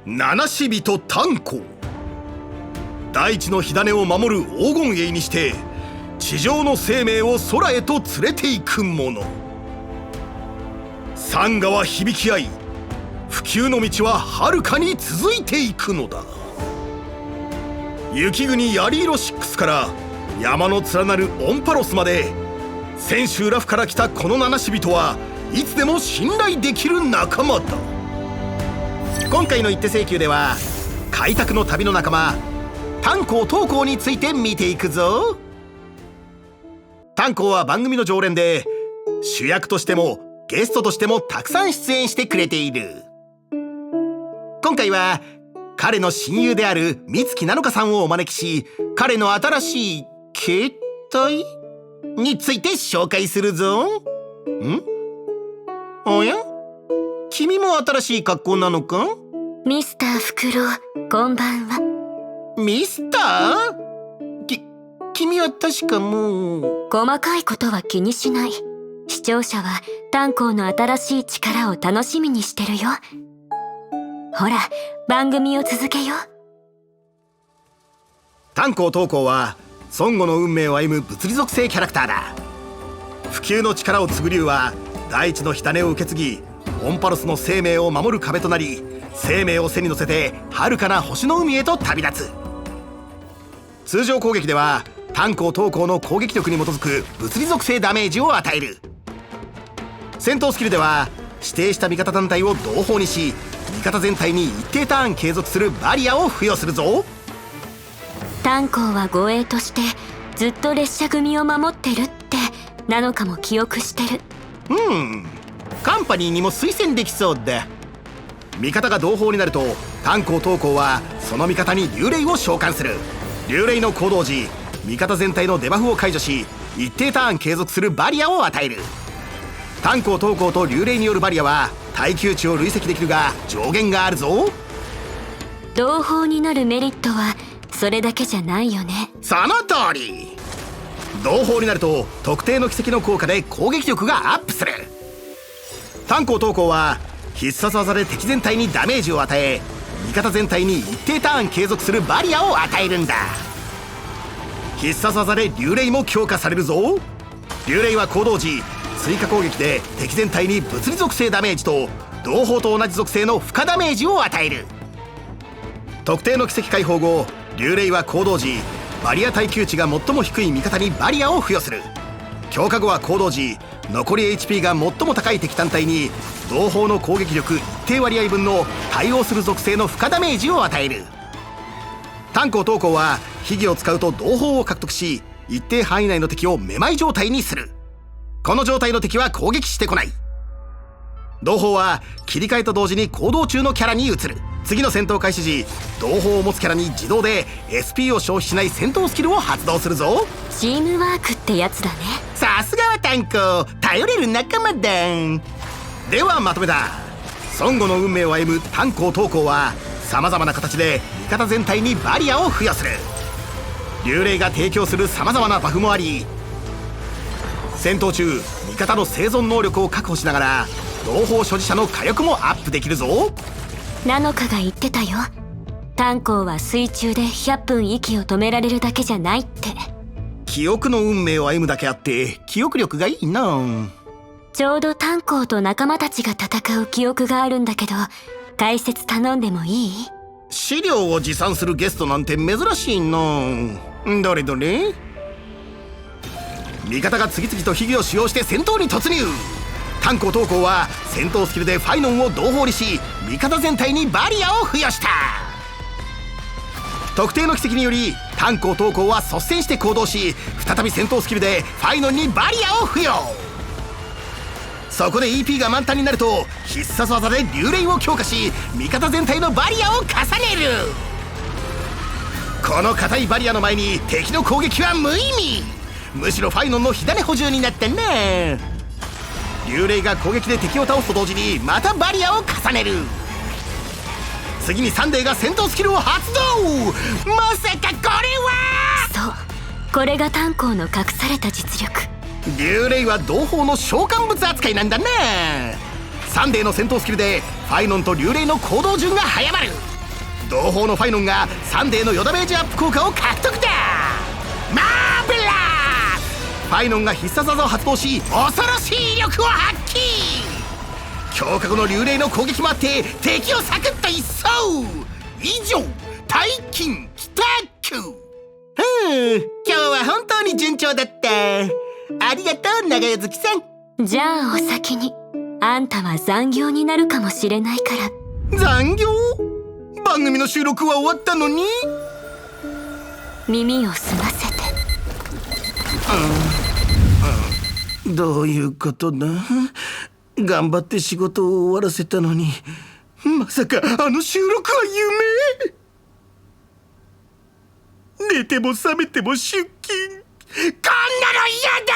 七死人炭鉱。大地の火種を守る黄金衛にして地上の生命を空へと連れて行く者。山河響き合い、普及の道は遥かに続いていくのだ。雪国槍色6から山の連なるオンパロスまで、千秋ラフから来たこの七死人はいつでも信頼できる仲間だ。今回の一手請求では開拓の旅の仲間炭鉱東鉱について見ていくぞ。炭鉱は番組の常連で、主役としてもゲストとしてもたくさん出演してくれている。今回は彼の親友である美月菜乃華さんをお招きし、彼の新しい携帯について紹介するぞ。おや、君も新しい格好なのか？ミスターフクロウ、こんばんは。ミスター？君は確かもう…細かいことは気にしない。視聴者は炭鉱の新しい力を楽しみにしてるよ。ほら、番組を続けよう。炭鉱東鉱は孫悟の運命を歩む物理属性キャラクターだ。普及の力を継ぐ竜は大地の火種を受け継ぎ、オンパロスの生命を守る壁となり、生命を背に乗せて遥かな星の海へと旅立つ。通常攻撃では炭鉱東鉱の攻撃力に基づく物理属性ダメージを与える。戦闘スキルでは指定した味方団体を同胞にし、味方全体に一定ターン継続するバリアを付与するぞ。炭鉱は護衛としてずっと列車組を守ってるって菜乃華も記憶してる。カンパニーにも推薦できそうだ。味方が同胞になると炭鉱東鉱はその味方に竜霊を召喚する。竜霊の行動時、味方全体のデバフを解除し、一定ターン継続するバリアを与える。炭鉱東鉱と竜霊によるバリアは耐久値を累積できるが上限があるぞ。同胞になるメリットはそれだけじゃないよね。その通り。同胞になると特定の奇跡の効果で攻撃力がアップする。炭鉱東鉱は必殺技で敵全体にダメージを与え、味方全体に一定ターン継続するバリアを与えるんだ。必殺技で竜霊も強化されるぞ。竜霊は行動時追加攻撃で敵全体に物理属性ダメージと同胞と同じ属性の負荷ダメージを与える。特定の奇跡解放後、竜霊は行動時バリア耐久値が最も低い味方にバリアを付与する。強化後は行動時残り HP が最も高い敵単体に同胞の攻撃力一定割合分の対応する属性の負荷ダメージを与える。炭鉱東鉱は秘技を使うと同胞を獲得し、一定範囲内の敵をめまい状態にする。この状態の敵は攻撃してこない。同胞は切り替えと同時に行動中のキャラに移る。次の戦闘開始時、同胞を持つキャラに自動で SP を消費しない戦闘スキルを発動するぞ。チームワークってやつだね。さすがは炭鉱、頼れる仲間だ。ではまとめだ。孫悟の運命を歩む炭鉱東鉱はさまざまな形で味方全体にバリアを付与する。竜霊が提供するさまざまなバフもあり、戦闘中味方の生存能力を確保しながら同胞所持者の火力もアップできるぞ。菜乃華が言ってたよ。炭鉱は水中で100分息を止められるだけじゃないって。記憶の運命を歩むだけあって記憶力がいいな。ちょうど炭鉱と仲間たちが戦う記憶があるんだけど、解説頼んでもいい？資料を持参するゲストなんて珍しいな。どれどれ。味方が次々と秘技を使用して戦闘に突入。炭鉱東鉱は戦闘スキルでファイノンを同胞にし、味方全体にバリアを付与した。特定の奇跡により炭鉱東鉱は率先して行動し、再び戦闘スキルでファイノンにバリアを付与。そこで EP が満タンになると必殺技で竜霊を強化し、味方全体のバリアを重ねる。この硬いバリアの前に敵の攻撃は無意味。むしろファイノンの火種補充になったね。竜霊が攻撃で敵を倒すと同時にまたバリアを重ねる。次にサンデーが戦闘スキルを発動。まさかこれは…そう、これが炭鉱の隠された実力。竜霊は同胞の召喚物扱いなんだね。サンデーの戦闘スキルでファイノンと竜霊の行動順が早まる。同胞のファイノンがサンデーの4ダメージアップ効果を獲得だ。マーベラス。ファイノンが必殺技を発動し恐ろしい威力を発揮。強化後の流霊の攻撃もあって敵をサクッと一掃。以上大金北区。今日は本当に順調だった。ありがとう長代月さん。じゃあお先に。あんたは残業になるかもしれないから。残業？番組の収録は終わったのに。耳を澄ませて。どういうことだ。頑張って仕事を終わらせたのに、まさかあの収録は夢。寝ても覚めても出勤。こんなの嫌だ。